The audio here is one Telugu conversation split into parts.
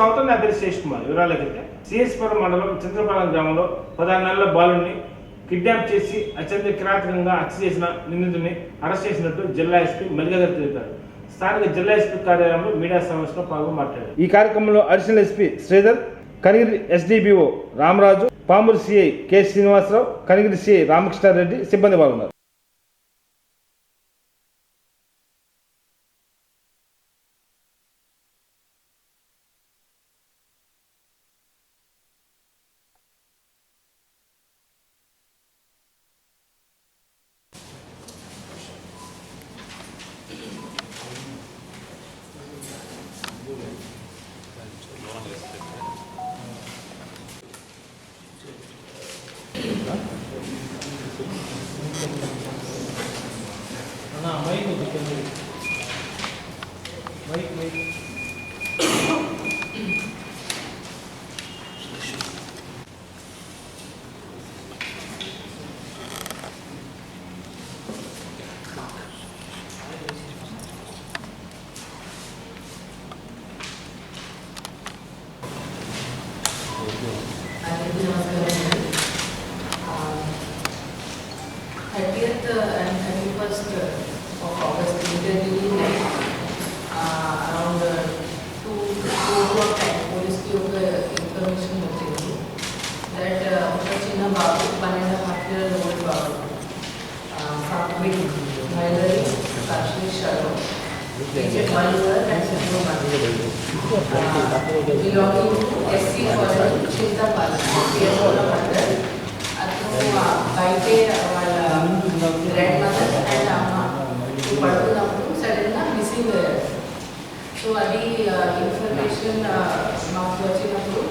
స్వాగతం. నా పేరు శేష్ కుమార్. వివరాలకైతే సిఎస్పురం మండలం చంద్రపాలెం గ్రామంలో 16 నెలల బాలుడిని కిడ్నాప్ చేసి అత్యంత కిరాతకంగా హత్య చేసిన నిందితుడిని అరెస్ట్ చేసినట్టు జిల్లా ఎస్పీ మల్లిగారు తెలిపారు. స్థానిక జిల్లా ఎస్పీ కార్యాలయంలో మీడియా సమావేశంలో పాల్గొని మాట్లాడారు. ఈ కార్యక్రమంలో additional SP Sridhar, Kanigiri SDBO Ramaraju, Pamuru CI K Srinivasarao, Kanigiri CI Ramakrishnareddy సిబ్బంది పాల్గొన్నారు. And 31st of August, interview around 2 o'clock time, police की information వచ్చింది that ఒక చిన్న బాబు 1.5 year old Babu from Mailari Kashi Sharo, aged 1 year and 7 months, belonging to SC College Chintapalli, mandal. బయటే వాళ్ళ గ్రాండ్ మదర్ అండ్ అమ్మ పడుతున్నప్పుడు సడన్గా మిస్సింగ్ అయ్యారు. సో అది ఇన్ఫర్మేషన్ మాకు వచ్చినప్పుడు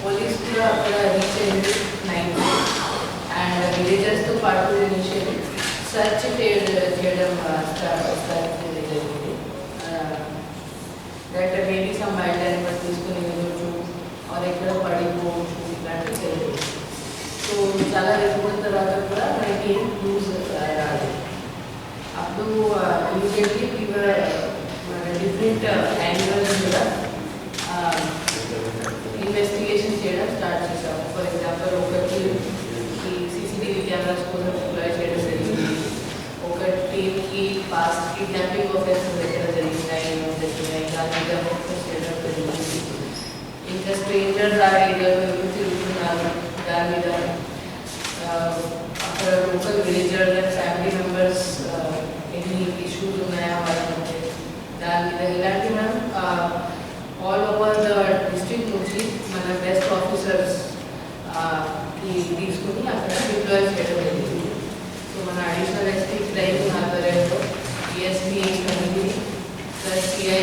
పోలీస్ కూడా అక్కడ రీచ్ అయింది 9 అండ్ విలేజర్స్తో పాటు ఇనిషియల్ సర్చ్ చేయడం జరిగింది. That maybe some wild animal తీసుకుని వెళ్ళొచ్చు ఆర్ ఎక్కడ పడిపోవచ్చు ఇలాంటివి జరిగింది. సో చాలా రోజుల తర్వాత కూడా మనకి ఏం న్యూస్ రాదు. అప్పుడు ఇమీడియట్లీ మన డిఫరెంట్ యాంగిల్స్ కూడా ఇన్వెస్టిగేషన్ చేయడం స్టార్ట్ చేసాము. ఫర్ ఎగ్జాంపుల్ ఒకటి ఈ సీసీటీవీ కెమెరాస్ కోసం అప్లై చేయడం జరిగింది. ఒక టీమ్కి పాస్ట్ కిడ్నాపింగ్ ఆఫెన్సెస్ ఎక్కడ జరిగినాయి దాని మీద ఫోకస్ చేయడం జరిగింది. ఇంకా స్ట్రేంజర్స్ ఆ ఏరియాలో ఎవరు తిరుగుతున్నారు దాని మీద అక్కడ local villagers and family members ఎన్ని ఇష్యూస్ ఉన్నాయా వాళ్ళ మధ్య దాని మీద ఇలాంటి మనం ఆల్ ఓవర్ ద డిస్ట్రిక్ట్ నుంచి మన బెస్ట్ ఆఫీసర్స్ తీసుకుని అక్కడ డిప్లాయ్ చేయడం జరిగింది. సో మన అడిషనల్ ఎస్పీ క్రైమ్ ఆధ్వర్యంలో DSP Kanigiri plus CI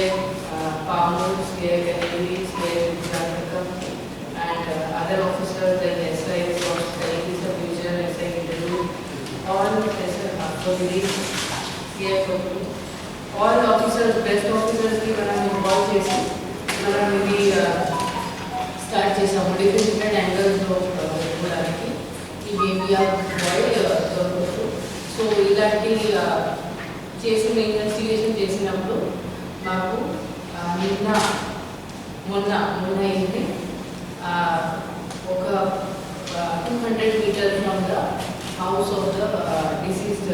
Pamuru, CI Kanigiri, CI Visakhapatnam and other officers like SI, Sub-Division, SI Interview, all police, all officers, best officers की మనం involve చేసి మనం ఇది స్టార్ట్ చేసాము. డిఫరెంట్ యాంగిల్స్లో చూడడానికి ఈ బేబీ బాయ్ దొరకచ్చు. సో ఇలాంటి చేసిన ఇన్వెస్టిగేషన్ చేసినప్పుడు మాకు మొన్న ఏంటి ఒక 200 meters from the house of the deceased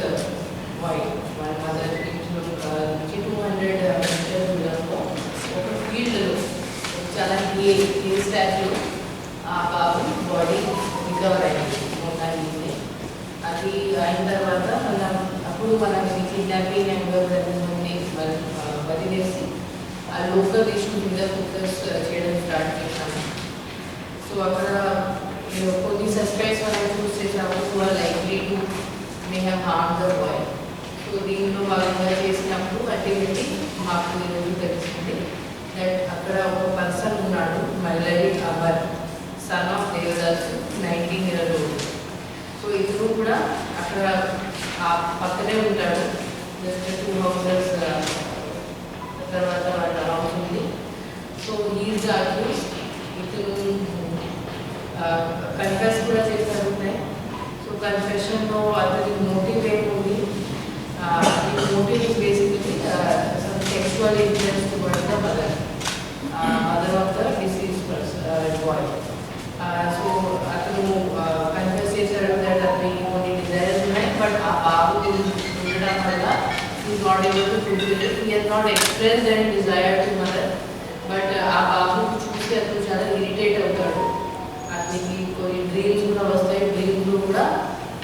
boy, my mother నుంచి 200 meters దూరంలో ఒక ఫీల్డ్లో చాలా హిల్ స్టాచ్యూ ఆ బాబు బాడీ రికవర్ అయింది మొత్తానికి. అది అయిన తర్వాత అప్పుడు మనం కిడ్నాపింగ్ అండ్ వదిలేసి ఆ లోకల్ ఇష్యూ మీద ఫోకస్ చేయడం స్టార్ట్ చేశాము. సో అక్కడ కొన్ని సస్పెక్ట్స్ మనం చూస్ చేసాము who are likely to may have harm the boy. So దీనిలో భాగంగా చేసినప్పుడు అల్టిమేట్లీ మాకు ఈరోజు తెలిసింది దట్ అక్కడ ఒక పర్సన్ ఉన్నాడు, Mallari Amar, son of Devadas, 19 years old. So ఇతను కూడా అక్కడ ఆ పక్కనే ఉంటాడు, జస్ట్ 2 houses తర్వాత వాళ్ళ హౌస్ ఉంది. So is accused. ఇతను కన్ఫెస్ కూడా చేశారు. సో కన్ఫెషన్లో అతని మోటివ్ ఏముంది, motive basically some sexual interest కూడా mother of the deceased boy. So అతను కన్ఫెస్ చేశాడు that అతనికి కొన్ని డిజైర్స్ ఉన్నాయి, బట్ ఆ బాబు ఉండడం వల్ల he is not able to fulfill it. He has not expressed any desire to mother, but ఆ బాబు చూసి అతను చాలా ఇరిటేట్ అవుతాడు. అతనికి కొన్ని డ్రీమ్స్ కూడా వస్తాయి, డ్రీమ్స్లో కూడా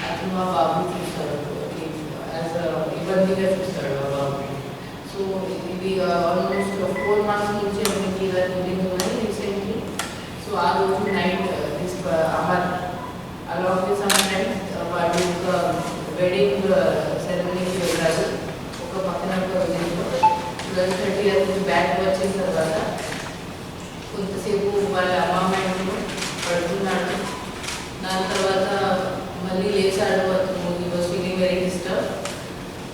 అతను ఆ బాబు చూస్తాడు, యాజ్ ఇబ్బందిగా చూస్తాడు ఆ బాబుని. సో ఇది ఆల్మోస్ట్ 4 months నుంచి అతనికి ఇలా డ్రీమ్స్ ఉన్నాయి రీసెంట్లీ. సో ఆ రోజు night this Amar along with some friends వాళ్ళు ఒక వెడ్డింగ్ సెరమనీకి వెళ్ళారు ఒక పక్కన ఒక విలేజ్లో. 12:30 అతను బ్యాక్ వచ్చిన తర్వాత కొంతసేపు వాళ్ళ అమ్మ ఇంట్లో పడుతున్నాడు. దాని తర్వాత మళ్ళీ లేచాడు అతను. ఈ వాజ్ ఫీలింగ్ వెరీ డిస్టర్బ్.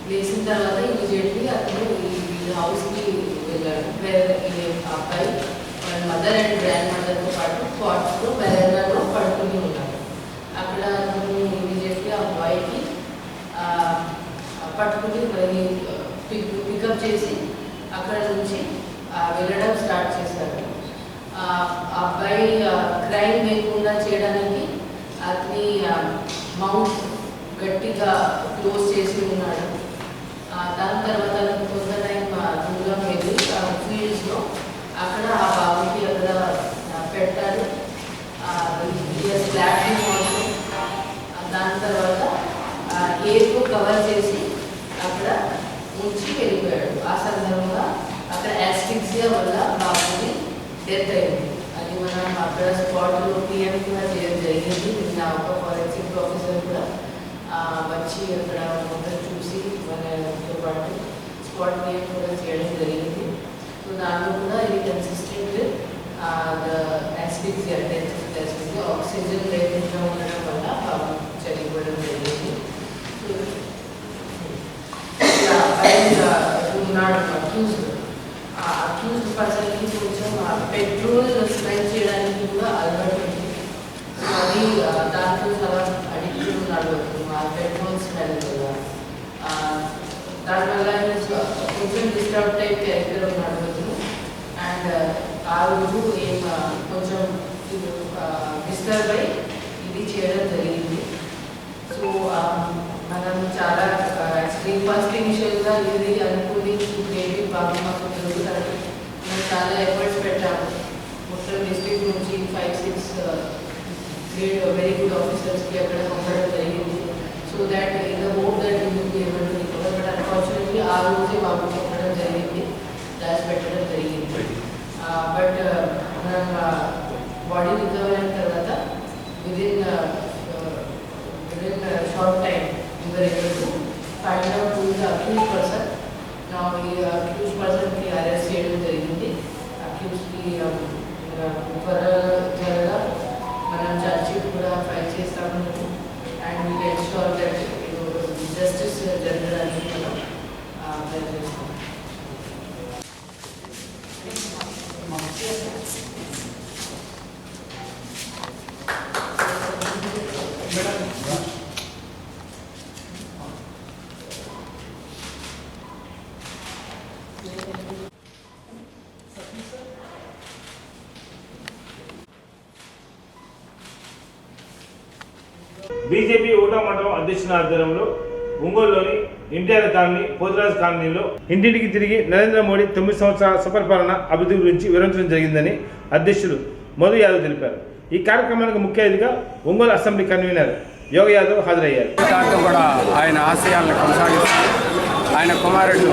లేచిన తర్వాత ఇమీడియట్లీ అతను ఈ హౌస్కి వెళ్ళాడు. ఈ అబ్బాయి వాళ్ళ మదర్ అండ్ గ్రాండ్ మదర్తో పాటు కాట్స్లో బెరెండాలో పడుకుని ఉన్నాడు. అక్కడ అతను ఇమీడియట్లీ ఆ అబ్బాయికి పట్టుకుని పికప్ చేసి అక్కడ నుంచి వెళ్ళడం స్టార్ట్ చేశారు. అబ్బాయి క్రైమ్ లేకుండా చేయడానికి అతని మౌత్ గట్టిగా క్లోజ్ చేసి ఉన్నాడు. దాని తర్వాత కొంత టైం దూరం వెళ్ళి ఫీల్డ్స్లో అక్కడ ఆ బాబుకి అక్కడ పెట్టాడు. దాని తర్వాత ఎయిర్కు కవర్ చేసి అక్కడ ఉంచి వెళ్ళిపోయాడు. ఆ సందర్భంగా అక్కడ యాస్ఫిక్సియా వల్ల బాబుని డెత్ అయింది. అది మనం అక్కడ స్పాట్లో పిఎం కూడా చేయడం జరిగింది. నిన్న ఒక ఫారెన్సిక్ ఆఫీసర్ కూడా వచ్చి అక్కడ మొత్తం చూసి మనతో పాటు స్పాట్ పిఎం కూడా చేయడం జరిగింది. సో దాంట్లో కూడా ఇది కన్సిస్టెంట్ యాస్ఫిక్సియా డెత్ ఆక్సిజన్ లేకుండా ఉండడం వల్ల బాబు చనిపోవడం జరిగింది. సో ఉన్నాడు అక్యూజ్డ్ పర్సన్కి కొంచెం పెట్రోల్ స్పెండ్ చేయడానికి కూడా అలవాటు ఉంది. సో అది దాంట్లో చాలా అడిక్ట్ ఉన్నాడు ఆ పెట్రోల్ స్మెల్ వల్ల. దానివల్ల కొంచెం డిస్టర్బ్ టైప్ క్యారెక్టర్ ఉన్నాడు అతను. అండ్ ఆ రోజు కొంచెం డిస్టర్బ్ అయి ఇది చేయడం జరిగింది. సో మనం చాలా యాక్చువల్లీ ఫస్ట్ ఇనిషియల్గా ఇది అనుకుని బేబీ బాబు మాకు దొరుకుతాడు. మేము చాలా ఎఫర్ట్స్ పెట్టాము. మొత్తం డిస్ట్రిక్ట్ నుంచి 5-6 వెరీ గుడ్ ఆఫీసర్స్కి అక్కడ పంపడం జరిగింది. So that in the hope that you will be able to recover. But unfortunately ఆ రోజే బాబు పంపడం జరిగింది, దాచిపెట్టడం జరిగింది. బట్ మనం బాడీ రికవర్ అయిన తర్వాత within short time we were able to find out who is the accused person. Now the accused person ki arrest చేయడం జరిగింది. accused కి త్వరగా మనం ఛార్జ్ షీట్ కూడా ఫైల్ చేస్తాము. And we will ensure that justice జరగడానికి మనం ప్రయత్నిస్తాం. బీజేపీ ఓటా మండలం అధ్యక్షుల ఆధ్వర్యంలో ఒంగోలులోని ఎన్టీఆర్ కాలనీ, పోతురాజు కాలనీలో ఇంటింటికి తిరిగి నరేంద్ర మోడీ 9 సంవత్సరాల సుపరిపాలన అభివృద్ధి గురించి వివరించడం జరిగిందని అధ్యక్షులు మధు యాదవ్ తెలిపారు. ఈ కార్యక్రమానికి ముఖ్య అతిథిగా ఒంగోలు అసెంబ్లీ కన్వీనర్ యోగ యాదవ్ హాజరయ్యారు. దాంట్లో కూడా ఆయన ఆశయాలను కొనసాగిస్తూ ఆయన కుమారుడు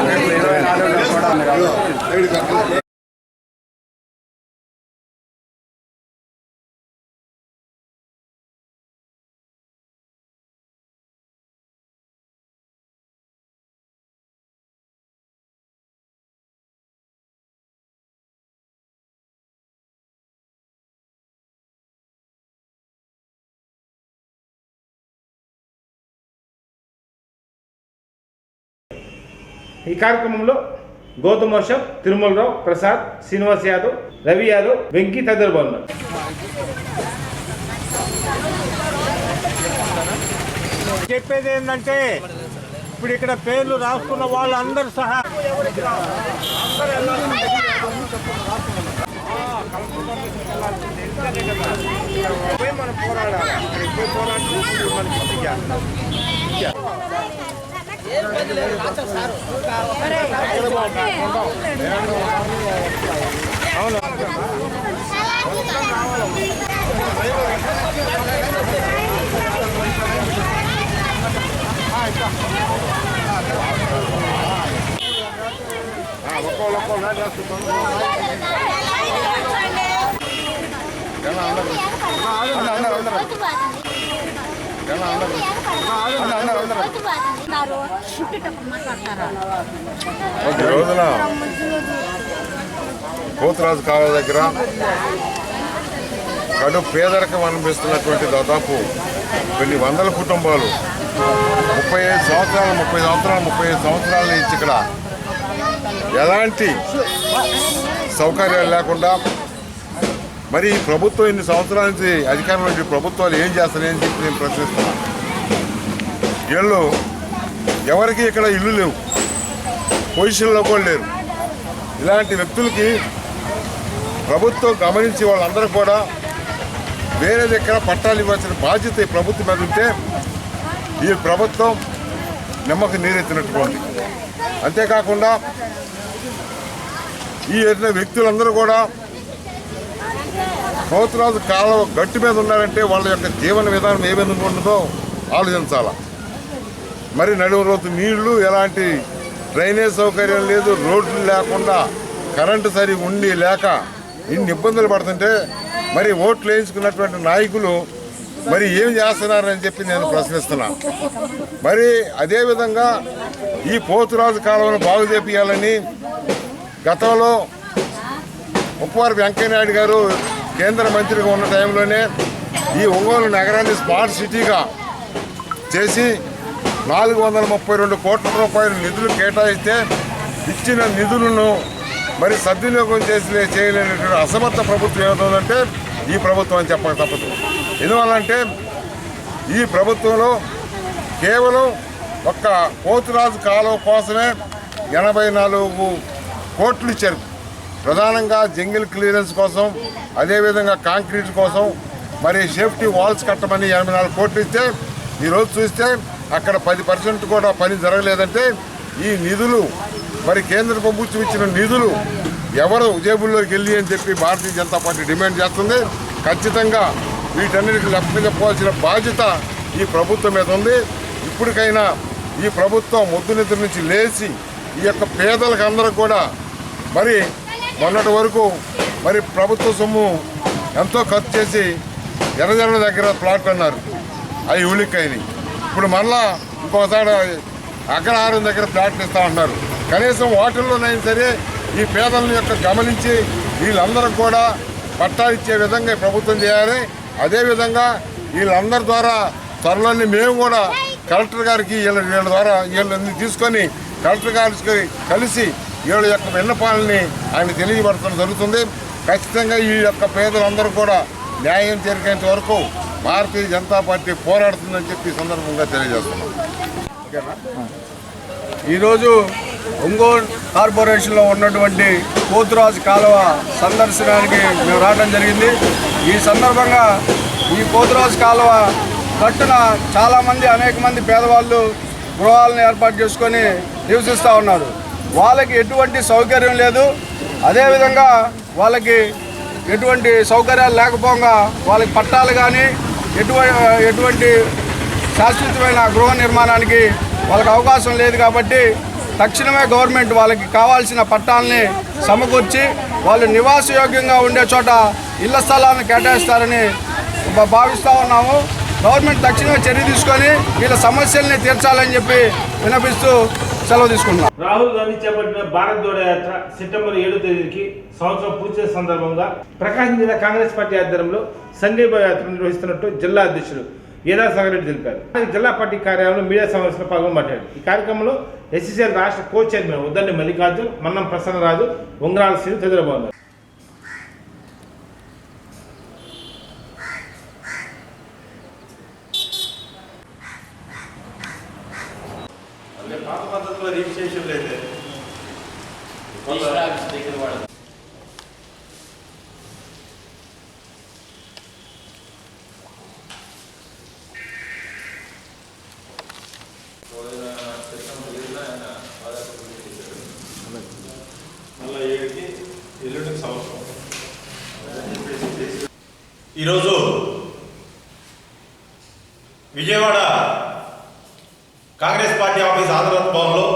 రేపు 24లో కూడా ఈ కార్యక్రమంలో గౌతమ్ వర్షం, తిరుమలరావు, ప్రసాద్, శ్రీనివాస్ యాదవ్, రవి యాదవ్, వెంకీ తదితరులు పాల్గొన్నారు. చెప్పేది ఏంటంటే ఇప్పుడు ఇక్కడ పేర్లు రాసుకున్న వాళ్ళందరూ సహా మనం పోరాడాలి. అవును ఈ రోజున పోతురాజు కాలువ దగ్గర కడు పేదరికం అనిపిస్తున్నటువంటి దాదాపు కొన్ని వందల కుటుంబాలు 35 సంవత్సరాల నుంచి ఇక్కడ ఎలాంటి సౌకర్యాలు లేకుండా మరి ప్రభుత్వం ఇన్ని సంవత్సరాల నుంచి అధికారంలో ప్రభుత్వాలు ఏం చేస్తారని చెప్పి నేను ప్రశ్నిస్తున్నాను. వీళ్ళు ఎవరికి ఇక్కడ ఇల్లు లేవు, పొజిషన్లో కూడా లేరు. ఇలాంటి వ్యక్తులకి ప్రభుత్వం గమనించి వాళ్ళందరూ కూడా వేరే దగ్గర పట్టాలు ఇవ్వాల్సిన బాధ్యత ఈ ప్రభుత్వం మీద ఉంటే ఈ ప్రభుత్వం నిమ్మకు నీరెత్తినటువంటి. అంతేకాకుండా ఈ వ్యక్తులందరూ కూడా పోతురాజు కాలువ గట్టు మీద ఉన్నారంటే వాళ్ళ యొక్క జీవన విధానం ఏ విధంగా ఉండదో ఆలోచించాల. మరి నడుము రోజు నీళ్లు, ఎలాంటి డ్రైనేజ్ సౌకర్యం లేదు, రోడ్లు లేకుండా కరెంటు సరిగా ఉండి లేక ఇన్ని ఇబ్బందులు పడుతుంటే మరి ఓట్లు వేయించుకున్నటువంటి నాయకులు మరి ఏం చేస్తున్నారని చెప్పి నేను ప్రశ్నిస్తున్నా. మరి అదేవిధంగా ఈ పోతురాజు కాలువను బాగు చేపియాలని గతంలో ఉప్పవారి వెంకయ్యనాయుడు గారు కేంద్ర మంత్రిగా ఉన్న టైంలోనే ఈ ఒంగోలు నగరాన్ని స్మార్ట్ సిటీగా చేసి 432 కోట్ల రూపాయల నిధులు కేటాయిస్తే ఇచ్చిన నిధులను మరి సద్వినియోగం చేయలేనటువంటి అసమర్థ ప్రభుత్వం ఏమవుతుందంటే ఈ ప్రభుత్వం అని చెప్పక తప్పదు. ఎందువల్లంటే ఈ ప్రభుత్వంలో కేవలం ఒక్క పోతురాజు కాలువ కోసమే 84 కోట్లు ఇచ్చారు. ప్రధానంగా జంగిల్ క్లియరెన్స్ కోసం, అదేవిధంగా కాంక్రీట్ కోసం, మరి సేఫ్టీ వాల్స్ కట్టమని 84 కోట్లు ఇస్తే ఈరోజు చూస్తే అక్కడ 10% కూడా పని జరగలేదంటే ఈ నిధులు మరి కేంద్ర ప్రభుత్వం ఇచ్చిన నిధులు ఎవరు జేబుల్లోకి వెళ్ళి అని చెప్పి భారతీయ జనతా పార్టీ డిమాండ్ చేస్తుంది. ఖచ్చితంగా వీటన్నిటికీ చెప్పవలసిన బాధ్యత ఈ ప్రభుత్వం మీద ఉంది. ఇప్పటికైనా ఈ ప్రభుత్వం ముద్దు నిద్ర నుంచి లేచి ఈ యొక్క పేదలకు అందరూ కూడా మరి మొన్నటి వరకు మరి ప్రభుత్వ సొమ్ము ఎంతో ఖర్చు చేసి ఎర్రజల్ల దగ్గర ప్లాట్లు అన్నారు, అవి ఉలిక్కాయని. ఇప్పుడు మళ్ళా ఇంకోసారి అగ్రహారం దగ్గర ప్లాట్లు ఇస్తామన్నారు. కనీసం వాటిల్లోనైనా సరే ఈ పేదల యొక్క గమనించి వీళ్ళందరూ కూడా పట్టాలు ఇచ్చే విధంగా ప్రభుత్వం చేయాలి. అదేవిధంగా వీళ్ళందరి ద్వారా త్వరలోనే మేము కూడా కలెక్టర్ గారికి వీళ్ళ ద్వారా వీళ్ళని తీసుకొని కలెక్టర్ గారికి కలిసి వీళ్ళ యొక్క విన్నపాలని ఆయన తెలియబడటం జరుగుతుంది. ఖచ్చితంగా ఈ యొక్క పేదలందరూ కూడా న్యాయం జరిగేంత వరకు భారతీయ జనతా పార్టీ పోరాడుతుందని చెప్పి సందర్భంగా తెలియజేస్తున్నాం. ఈరోజు ఒంగోలు కార్పొరేషన్లో ఉన్నటువంటి పోతురాజు కాలువ సందర్శనానికి మేము రావడం జరిగింది. ఈ సందర్భంగా ఈ పోతురాజు కాలువ గట్టున చాలామంది అనేక మంది పేదవాళ్ళు గృహాలను ఏర్పాటు చేసుకొని నివసిస్తూ ఉన్నారు. వాళ్ళకి ఎటువంటి సౌకర్యం లేదు. అదేవిధంగా వాళ్ళకి ఎటువంటి సౌకర్యాలు లేకపోగా వాళ్ళకి పట్టాలు కానీ ఎటువంటి శాశ్వతమైన గృహ నిర్మాణానికి వాళ్ళకి అవకాశం లేదు. కాబట్టి తక్షణమే గవర్నమెంట్ వాళ్ళకి కావాల్సిన పట్టాలని సమకూర్చి వాళ్ళు నివాసయోగ్యంగా ఉండే చోట ఇళ్ల స్థలాలను కేటాయిస్తారని భావిస్తూ ఉన్నాము. గవర్నమెంట్ తక్షణమే చర్య తీసుకొని వీళ్ళ సమస్యల్ని తీర్చాలని చెప్పి విన్నపిస్తూ సెలవు తీసుకుంటున్నాం. రాహుల్ గాంధీ చేపట్టిన భారత్ జోడో యాత్ర సెప్టెంబర్ 7వ తేదీకి సంవత్సరం పూర్తి సందర్భంగా ప్రకాశం జిల్లా కాంగ్రెస్ పార్టీ ఆధ్వర్యంలో సంఘీభ యాత్ర నిర్వహిస్తున్నట్టు జిల్లా అధ్యక్షుడు ఏదాసాగర్ రెడ్డి తెలిపారు. జిల్లా పార్టీ కార్యాలయంలో మీడియా సమావేశంలో పాల్గొనబడ్డాడు. ఈ కార్యక్రమంలో ఎస్సీసీఎల్ రాష్ట్ర కో చైర్మన్ ఉద్దండి మల్లికార్జున్, మన్నం ప్రసన్నరాజు, ఉంగరాల శ్రీను తదితరులు ఉన్నారు. పాత పద్ధతిలో రిజిస్ట్రేషన్ లేదు. మళ్ళీ 7కి ఎల్లుండికి సంవత్సరం. ఈరోజు విజయవాడ కాంగ్రెస్ పార్టీ ఆఫీస్ ఆంధ్రనాథ్ భవన్లో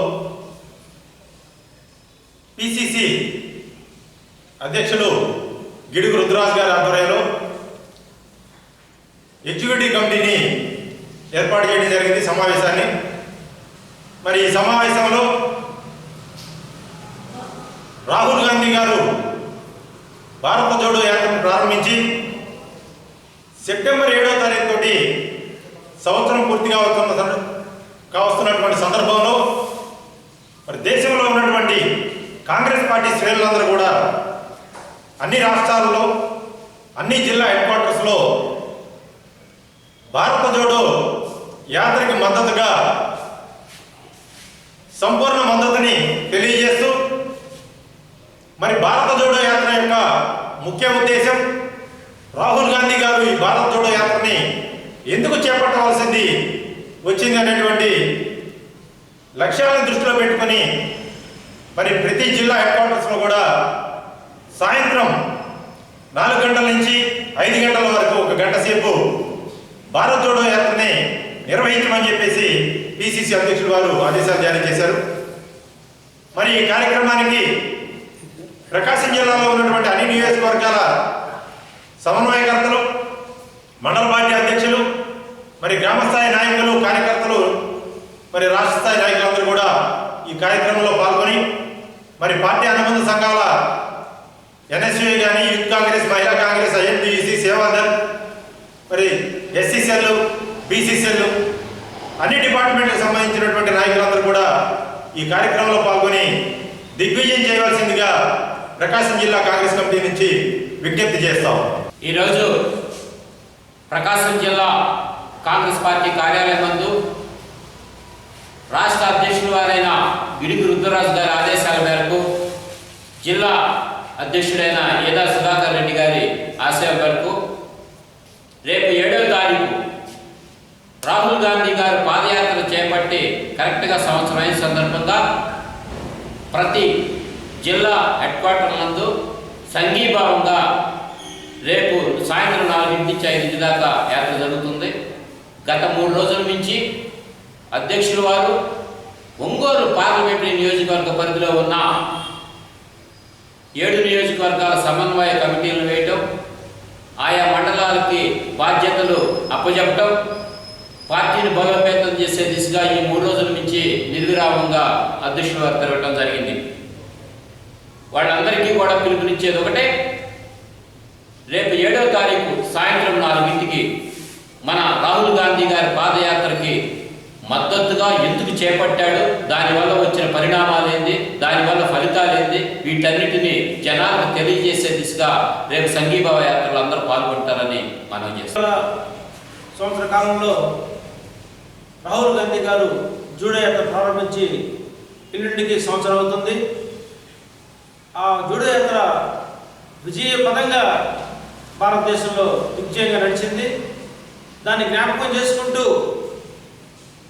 పిసిసి అధ్యక్షులు గిడుగు రుద్రరాజు గారి ఆధ్వర్యంలో ఎగ్జిక్యూటివ్ కమిటీని ఏర్పాటు చేయడం జరిగింది సమావేశాన్ని. మరి ఈ సమావేశంలో రాహుల్ గాంధీ గారు భారత జోడో యాత్రను ప్రారంభించి సెప్టెంబర్ 7వ తారీఖు తోటి సంవత్సరం పూర్తిగా కావస్తున్నటువంటి సందర్భంలో మరి దేశంలో ఉన్నటువంటి కాంగ్రెస్ పార్టీ శ్రేణులందరూ కూడా అన్ని రాష్ట్రాల్లో అన్ని జిల్లా హెడ్ క్వార్టర్స్లో భారత జోడో యాత్రకి మద్దతుగా సంపూర్ణ మద్దతుని తెలియజేస్తూ మరి భారత జోడో యాత్ర యొక్క ముఖ్య ఉద్దేశం రాహుల్ గాంధీ గారు ఈ భారత జోడో యాత్రని ఎందుకు చేపట్టవలసింది వచ్చింది అనేటువంటి లక్ష్యాలను దృష్టిలో పెట్టుకొని మరి ప్రతి జిల్లా హెడ్ క్వార్టర్స్లో కూడా సాయంత్రం 4 గంటల నుంచి 5 గంటల వరకు 1 గంట సేపు భారత్ జోడో యాత్రని నిర్వహించమని చెప్పేసి పిసిసి అధ్యక్షులు వారు ఆదేశాలు జారీ చేశారు. మరి ఈ కార్యక్రమానికి ప్రకాశం జిల్లాలో ఉన్నటువంటి అన్ని నియోజకవర్గాల సమన్వయకర్తలు, మండల పార్టీ అధ్యక్షులు, మరి గ్రామస్థాయి నాయకులు, కార్యకర్తలు, మరి రాష్ట్ర స్థాయి నాయకులందరూ కూడా ఈ కార్యక్రమంలో పాల్గొని మరి పార్టీ అనుబంధ సంఘాల ఎన్ఎస్యూ కానీ, యూత్ కాంగ్రెస్, మహిళా కాంగ్రెస్, ఐఎన్టీయూసీ, సేవాదల్, మరి ఎస్సీసీఎల్, బీసీసీఎల్ అన్ని డిపార్ట్మెంట్లకు సంబంధించినటువంటి నాయకులందరూ కూడా ఈ కార్యక్రమంలో పాల్గొని దిగ్విజయం చేయవలసిందిగా ప్రకాశం జిల్లా కాంగ్రెస్ కమిటీ నుంచి విజ్ఞప్తి చేస్తాం. ఈరోజు ప్రకాశం జిల్లా కాంగ్రెస్ పార్టీ కార్యాలయం నందు రాష్ట్ర అధ్యక్షుల వారైన గిడుగు రుద్రరాజు గారి ఆదేశాల మేరకు జిల్లా అధ్యక్షుడైన ఏదా సుధాకర్ రెడ్డి గారి ఆశయం మేరకు రేపు 7వ తారీఖు రాహుల్ గాంధీ గారు పాదయాత్ర చేపట్టి కరెక్ట్గా సంవత్సరం అయిన సందర్భంగా ప్రతి జిల్లా హెడ్ క్వార్టర్ నందు సంఘీభావంగా రేపు సాయంత్రం 4 నుంచి 5 దాకా యాత్ర జరుగుతుంది. గత 3 రోజుల నుంచి అధ్యక్షుల వారు ఒంగోలు పార్లమెంటరీ నియోజకవర్గ పరిధిలో ఉన్న 7 నియోజకవర్గాల సమన్వయ కమిటీలను వేయటం, ఆయా మండలాలకి బాధ్యతలు అప్పజెప్పటం, పార్టీని బలోపేతం చేసే దిశగా ఈ 3 రోజుల నుంచి నిర్విరామంగా అధ్యక్షుల వారు తిరగటం జరిగింది. వాళ్ళందరికీ కూడా పిలుపునిచ్చేది ఒకటే, రేపు 7వ తారీఖు సాయంత్రం 4 మన రాహుల్ గాంధీ గారి పాదయాత్రకి మద్దతుగా ఎందుకు చేపట్టాడు, దానివల్ల వచ్చిన పరిణామాలు ఏంది, దానివల్ల ఫలితాలు ఏంది, వీటన్నిటినీ జనాలకు తెలియజేసే దిశగా రేపు సంఘీభావ యాత్రలు అందరూ పాల్గొంటారని మనం చేస్తాం. సంవత్సర కాలంలో రాహుల్ గాంధీ గారు జూడో యాత్ర ప్రారంభించి ఎల్లుండికి సంవత్సరం అవుతుంది. ఆ జూడో యాత్ర విజయపదంగా భారతదేశంలో దిగ్విజయంగా నడిచింది. దాన్ని జ్ఞాపకం చేసుకుంటూ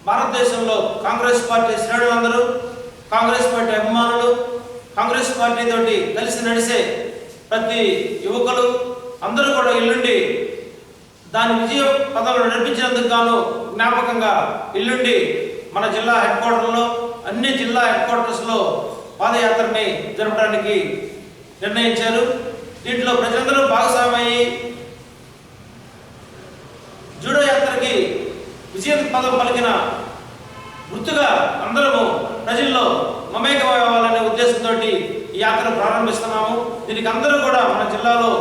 భారతదేశంలో కాంగ్రెస్ పార్టీ శ్రేణులందరూ, కాంగ్రెస్ పార్టీ అభిమానులు, కాంగ్రెస్ పార్టీతోటి కలిసి నడిసే ప్రతి యువకులు అందరూ కూడా ఎల్లుండి దాని విజయ పదంలో నడిపించినందుకు గాను జ్ఞాపకంగా ఎల్లుండి మన జిల్లా హెడ్ క్వార్టర్లో అన్ని జిల్లా హెడ్ క్వార్టర్స్లో పాదయాత్రని జరపడానికి నిర్ణయించారు. దీంట్లో ప్రజలందరూ భాగస్వామయ్యి జూడో యాత్రకి విజయ పదం పలికిన గుర్తుగా అందరము ప్రజల్లో మమేకమవ్వాలనే ఉద్దేశంతో ఈ యాత్రను ప్రారంభిస్తున్నాము. దీనికి అందరూ కూడా మన జిల్లాలో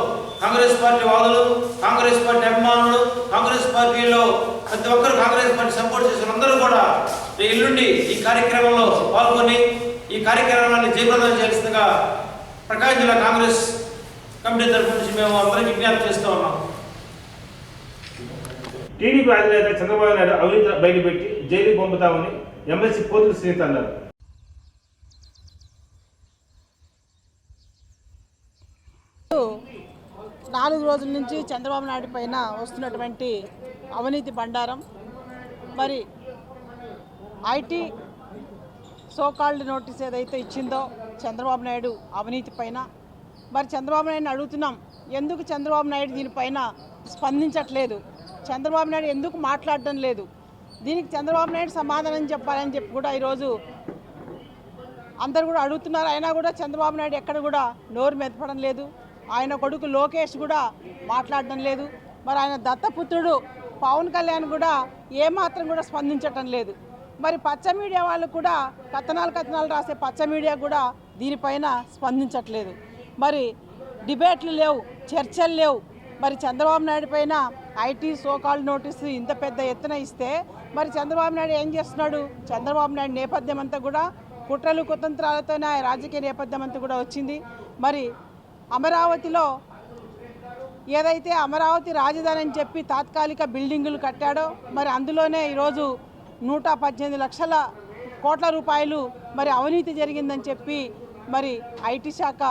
కాంగ్రెస్ పార్టీ వాదులు, కాంగ్రెస్ పార్టీ అభిమానులు, కాంగ్రెస్ పార్టీలో ప్రతి ఒక్కరు కాంగ్రెస్ పార్టీ సపోర్ట్ చేసిన అందరూ కూడా ఎల్లుండి ఈ కార్యక్రమంలో పాల్గొని ఈ కార్యక్రమాన్ని జయప్రదం చేయాల్సిందిగా ప్రకాశం జిల్లా కాంగ్రెస్ కమిటీ తరఫు నుంచి మేము అందరికీ విజ్ఞప్తి చేస్తూ ఉన్నాం. టీడీపీ అధినేత చంద్రబాబు నాయుడు అవినీతి బయటపెట్టి జైలుకు పంపుతామని ఎమ్మెల్సీ పోతుల శ్రీత అన్నారు. నాలుగు రోజుల నుంచి చంద్రబాబు నాయుడు పైన వస్తున్నటువంటి అవినీతి బండారం, మరి ఐటీ సోకాల్డ్ నోటీస్ ఏదైతే ఇచ్చిందో చంద్రబాబు నాయుడు అవినీతి పైన, మరి చంద్రబాబు నాయుడిని అడుగుతున్నాం, ఎందుకు చంద్రబాబు నాయుడు దీనిపైన స్పందించట్లేదు, చంద్రబాబు నాయుడు ఎందుకు మాట్లాడటం లేదు, దీనికి చంద్రబాబు నాయుడు సమాధానం చెప్పాలని చెప్పి కూడా ఈరోజు అందరు కూడా అడుగుతున్నారు. అయినా కూడా చంద్రబాబు నాయుడు ఎక్కడ కూడా నోరు మెదపడం లేదు. ఆయన కొడుకు లోకేష్ కూడా మాట్లాడడం లేదు. మరి ఆయన దత్తపుత్రుడు పవన్ కళ్యాణ్ కూడా ఏమాత్రం కూడా స్పందించటం లేదు. మరి పచ్చ మీడియా వాళ్ళు కూడా కథనాలు రాసే పచ్చ మీడియా కూడా దీనిపైన స్పందించట్లేదు. మరి డిబేట్లు లేవు, చర్చలు లేవు. మరి చంద్రబాబు నాయుడు పైన ఐటీ సోకాల్డ్ నోటీసు ఇంత పెద్ద ఎత్తున ఇస్తే మరి చంద్రబాబు నాయుడు ఏం చేస్తున్నాడు? చంద్రబాబు నాయుడు నేపథ్యం అంతా కూడా కుట్రలు కుతంత్రాలతోనే రాజకీయ నేపథ్యం అంతా కూడా వచ్చింది. మరి అమరావతిలో ఏదైతే అమరావతి రాజధాని అని చెప్పి తాత్కాలిక బిల్డింగులు కట్టాడో మరి అందులోనే ఈరోజు 118 లక్షల కోట్ల రూపాయలు మరి అవినీతి జరిగిందని చెప్పి మరి ఐటీ శాఖ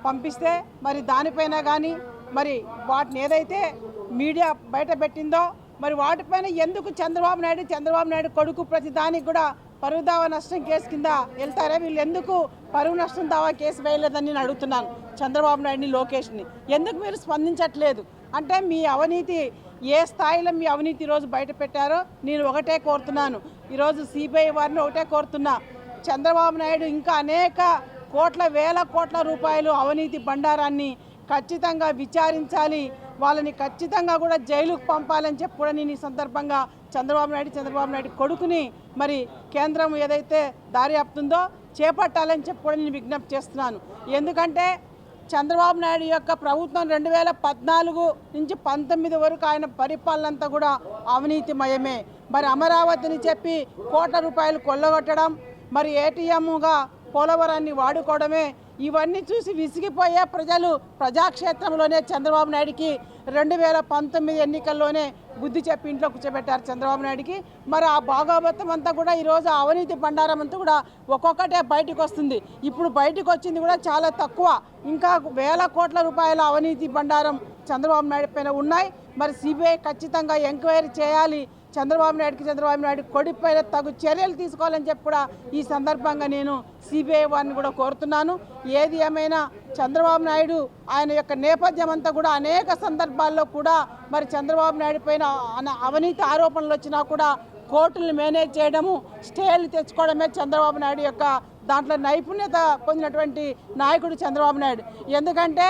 పంపిస్తే మరి దానిపైన కానీ మరి వాటిని ఏదైతే మీడియా బయట పెట్టిందో మరి వాటిపైన ఎందుకు చంద్రబాబు నాయుడు కొడుకు ప్రతి దానికి కూడా పరువు దావా నష్టం కేసు కింద వెళ్తారే, వీళ్ళు ఎందుకు పరువు నష్టం దావా కేసు వేయలేదని నేను అడుగుతున్నాను చంద్రబాబు నాయుడిని, లోకేష్ని. ఎందుకు మీరు స్పందించట్లేదు? అంటే మీ అవినీతి ఏ స్థాయిలో మీ అవినీతి ఈరోజు బయట పెట్టారో నేను ఒకటే కోరుతున్నాను. ఈరోజు సిబిఐ వారిని ఒకటే కోరుతున్నా, చంద్రబాబు నాయుడు ఇంకా అనేక వేల కోట్ల రూపాయలు అవినీతి బండారాన్ని ఖచ్చితంగా విచారించాలి, వాళ్ళని ఖచ్చితంగా కూడా జైలుకు పంపాలని చెప్పి కూడా నేను ఈ సందర్భంగా చంద్రబాబు నాయుడు కొడుకుని మరి కేంద్రం ఏదైతే దారి ఆపుతుందో చేపట్టాలని చెప్పి కూడా నేను విజ్ఞప్తి చేస్తున్నాను. ఎందుకంటే చంద్రబాబు నాయుడు యొక్క ప్రభుత్వం 2014 నుంచి 19 వరకు ఆయన పరిపాలన అంతా కూడా అవినీతిమయమే. మరి అమరావతిని చెప్పి కోట్ల రూపాయలు కొల్లగొట్టడం, మరి ఏటీఎంగా పోలవరాన్ని వాడుకోవడమే, ఇవన్నీ చూసి విసిగిపోయే ప్రజలు ప్రజాక్షేత్రంలోనే చంద్రబాబు నాయుడికి 2019 ఎన్నికల్లోనే బుద్ధి చెప్పి ఇంట్లో కూర్చోబెట్టారు చంద్రబాబు నాయుడికి. మరి ఆ భాగవతం అంతా కూడా ఈరోజు అవినీతి బండారం అంతా కూడా ఒక్కొక్కటే బయటకు వస్తుంది. ఇప్పుడు బయటకు వచ్చింది కూడా చాలా తక్కువ, ఇంకా వేల కోట్ల రూపాయల అవినీతి బండారం చంద్రబాబు నాయుడు పైన ఉన్నాయి. మరి సిబిఐ ఖచ్చితంగా ఎంక్వైరీ చేయాలి, చంద్రబాబు నాయుడు కొడుకుపైన తగు చర్యలు తీసుకోవాలని చెప్పి కూడా ఈ సందర్భంగా నేను సిబిఐ వారిని కూడా కోరుతున్నాను. ఏది ఏమైనా చంద్రబాబు నాయుడు ఆయన యొక్క నేపథ్యం అంతా కూడా అనేక సందర్భాల్లో కూడా మరి చంద్రబాబు నాయుడు పైన అవినీతి ఆరోపణలు వచ్చినా కూడా కోర్టులను మేనేజ్ చేయడము, స్టేలు తెచ్చుకోవడమే చంద్రబాబు నాయుడు యొక్క దాంట్లో నైపుణ్యత పొందినటువంటి నాయకుడు చంద్రబాబు నాయుడు. ఎందుకంటే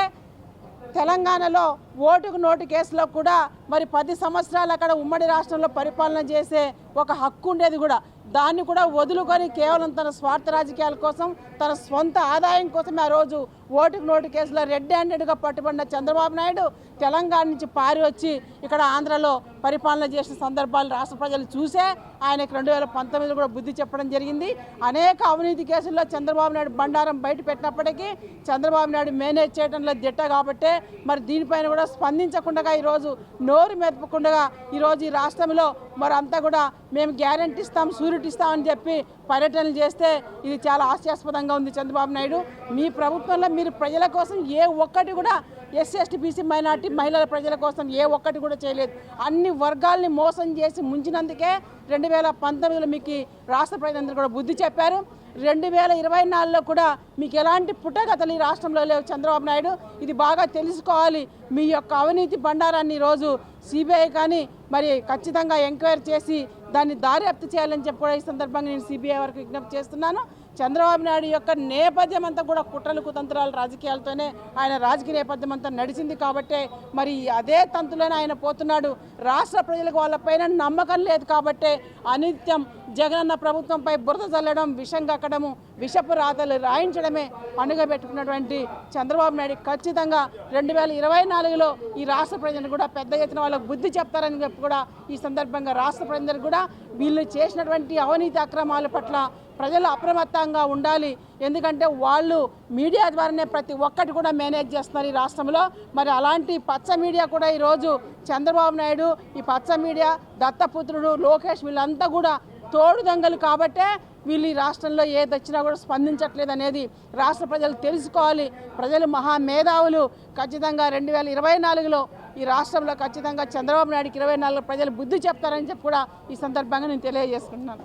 తెలంగాణలో ఓటుకు నోటు కేసులో కూడా మరి 10 సంవత్సరాలు అక్కడ ఉమ్మడి రాష్ట్రంలో పరిపాలన చేసే ఒక హక్కు ఉండేది కూడా, దాన్ని కూడా వదులుకొని కేవలం తన స్వార్థ రాజకీయాల కోసం, తన సొంత ఆదాయం కోసమే ఆ రోజు ఓటుకు నోటు కేసులో రెడ్ హ్యాండెడ్గా పట్టుబడిన చంద్రబాబు నాయుడు తెలంగాణ నుంచి పారి వచ్చి ఇక్కడ ఆంధ్రలో పరిపాలన చేసిన సందర్భాలు రాష్ట్ర ప్రజలు చూసే ఆయనకు 2019 కూడా బుద్ధి చెప్పడం జరిగింది. అనేక అవినీతి కేసుల్లో చంద్రబాబు నాయుడు బండారం బయట పెట్టినప్పటికీ చంద్రబాబు నాయుడు మేనేజ్ చేయడంలో దిట్ట కాబట్టే మరి దీనిపైన కూడా స్పందించకుండా ఈరోజు నోరు మెదపకుండా ఈరోజు ఈ రాష్ట్రంలో మరి అంతా కూడా మేము గ్యారెంటీ ఇస్తాం, షూరిటీ ఇస్తామని చెప్పి పర్యటనలు చేస్తే ఇది చాలా హాస్యాస్పదంగా ఉంది. చంద్రబాబు నాయుడు మీ ప్రభుత్వంలో మీరు ప్రజల కోసం ఏ ఒక్కటి కూడా ఎస్సీ ఎస్టీ బీసీ మైనార్టీ మహిళల ప్రజల కోసం ఏ ఒక్కటి కూడా చేయలేదు. అన్ని వర్గాల్ని మోసం చేసి ముంచినందుకే 2019లో మీకు రాష్ట్ర ప్రజలందరూ కూడా బుద్ధి చెప్పారు. 2024లో కూడా మీకు ఎలాంటి పుట్టగతలు ఈ రాష్ట్రంలో లేవు చంద్రబాబు నాయుడు, ఇది బాగా తెలుసుకోవాలి. మీ యొక్క అవినీతి బండారాన్ని ఈరోజు సిబిఐ కానీ మరి ఖచ్చితంగా ఎంక్వైరీ చేసి దాన్ని దర్యాప్తు చేయాలని చెప్పి కూడా ఈ సందర్భంగా నేను సిబిఐ వరకు విజ్ఞప్తి చేస్తున్నాను. చంద్రబాబు నాయుడు యొక్క నేపథ్యం అంతా కూడా కుట్రలు కుతంత్రాలు రాజకీయాలతోనే ఆయన రాజకీయ నేపథ్యం అంతా నడిచింది కాబట్టి మరి అదే తంతులోనే ఆయన పోతున్నాడు. రాష్ట్ర ప్రజలకు వాళ్ళపైన నమ్మకం లేదు కాబట్టి అనిత్యం జగనన్న ప్రభుత్వంపై బురద చల్లడం, విషం కక్కడము, విషపు రాతలు రాయించడమే అణుగబెట్టుకున్నటువంటి చంద్రబాబు నాయుడు ఖచ్చితంగా 2024లో ఈ రాష్ట్ర ప్రజలు కూడా పెద్ద ఎత్తున వాళ్ళకు బుద్ధి చెప్తారని చెప్పి కూడా ఈ సందర్భంగా రాష్ట్ర ప్రజలు కూడా వీళ్ళు చేసినటువంటి అవినీతి అక్రమాల పట్ల ప్రజలు అప్రమత్తంగా ఉండాలి. ఎందుకంటే వాళ్ళు మీడియా ద్వారానే ప్రతి ఒక్కటి కూడా మేనేజ్ చేస్తున్నారు ఈ రాష్ట్రంలో. మరి అలాంటి పచ్చ మీడియా కూడా ఈరోజు చంద్రబాబు నాయుడు, ఈ పచ్చ మీడియా, దత్తపుత్రుడు లోకేష్ వీళ్ళంతా కూడా తోడు దొంగలు కాబట్టే వీళ్ళు ఈ రాష్ట్రంలో ఏది వచ్చినా కూడా స్పందించట్లేదు అనేది రాష్ట్ర ప్రజలు తెలుసుకోవాలి. ప్రజలు మహామేధావులు. ఖచ్చితంగా 2024లో ఈ రాష్ట్రంలో ఖచ్చితంగా చంద్రబాబు నాయుడుకి 24 ప్రజలు బుద్ధి చెప్తారని చెప్పి కూడా ఈ సందర్భంగా నేను తెలియజేసుకుంటున్నాను.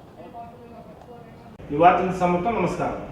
ఈ వార్తలకు సమర్థం. నమస్కారం.